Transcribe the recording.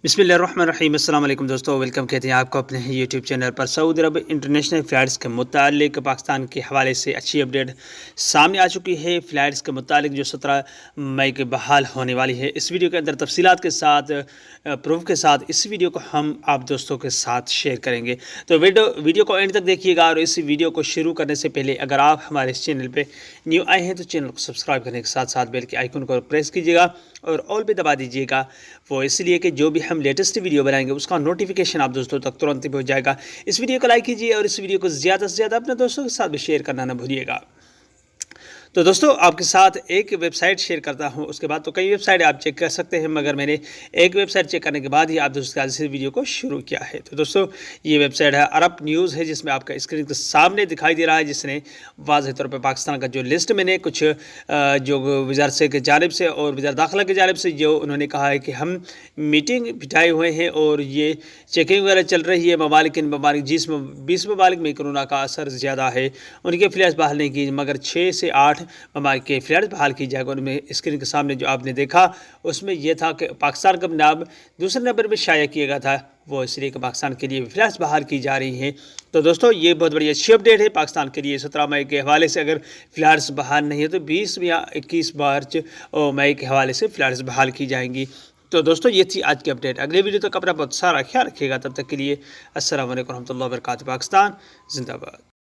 बिस्मिल्लाहिर्रहमानिर्रहीम। अस्सलाम वालेकुम दोस्तों, वेलकम कहते हैं आपको अपने यूट्यूब चैनल पर। सऊदी अरब इंटरनेशनल फ़्लाइट्स के मुतालिक पाकिस्तान के हवाले से अच्छी अपडेट सामने आ चुकी है। फ़्लाइट्स के मुतालिक जो 17 मई के बहाल होने वाली है, इस वीडियो के अंदर तफसीलात के साथ प्रूफ के साथ इस वीडियो को हम आप दोस्तों के साथ शेयर करेंगे। तो वीडियो को एंड तक देखिएगा। और इस वीडियो को शुरू करने से पहले अगर आप हमारे इस चैनल पर न्यू आए हैं तो चैनल को सब्सक्राइब करने के साथ साथ बेल के आइकन को प्रेस कीजिएगा और ऑल पे दबा दीजिएगा। वो इसलिए कि जो भी हम लेटेस्ट वीडियो बनाएंगे उसका नोटिफिकेशन आप दोस्तों तक तुरंत ही पहुंच जाएगा। इस वीडियो को लाइक कीजिए और इस वीडियो को ज़्यादा से ज़्यादा अपने दोस्तों के साथ भी शेयर करना ना भूलिएगा। तो दोस्तों आपके साथ एक वेबसाइट शेयर करता हूं, उसके बाद तो कई वेबसाइट आप चेक कर सकते हैं, मगर मैंने एक वेबसाइट चेक करने के बाद ही आप दोस्तों के साथ इस वीडियो को शुरू किया है। तो दोस्तों ये वेबसाइट है अरब न्यूज़ है, जिसमें आपका स्क्रीन के सामने दिखाई दे रहा है, जिसने वाज़ेह तौर पर पाकिस्तान का जो लिस्ट मैंने कुछ जो वज़ारत से की जानिब से और वज़ारत दाखिला की जानिब से जो उन्होंने कहा है कि हम मीटिंग बिठाए हुए हैं और ये चेकिंग वगैरह चल रही है। ममालिक इन ममालिक 20 ममालिक में कोरोना का असर ज़्यादा है, उनके फ़्लाइट्स बहाल नहीं की, मगर 6 से 8 ममालिक के फ़्लाइट्स बहाल की जाएगा। उनमें स्क्रीन के सामने जो आपने देखा उसमें यह था कि पाकिस्तान का नाम दूसरे नंबर में शाया किया गया था, वो इसलिए कि पाकिस्तान के लिए फ़्लाइट्स बहाल की जा रही हैं। तो दोस्तों ये बहुत बड़ी अच्छी अपडेट है पाकिस्तान के लिए। 17 मई के हवाले से अगर फ़्लाइट्स बहाल नहीं है तो 20 या 21 मार्च और मई के हवाले से फ़्लाइट्स बहाल की जाएंगी। तो दोस्तों ये थी आज की अपडेट। अगले वीडियो तक अपना बहुत सारा ख्याल रखिएगा। तब तक के लिए अस्सलाम वालेकुम रहमतुल्लाहि व बरकातहू। पाकिस्तान जिंदाबाद।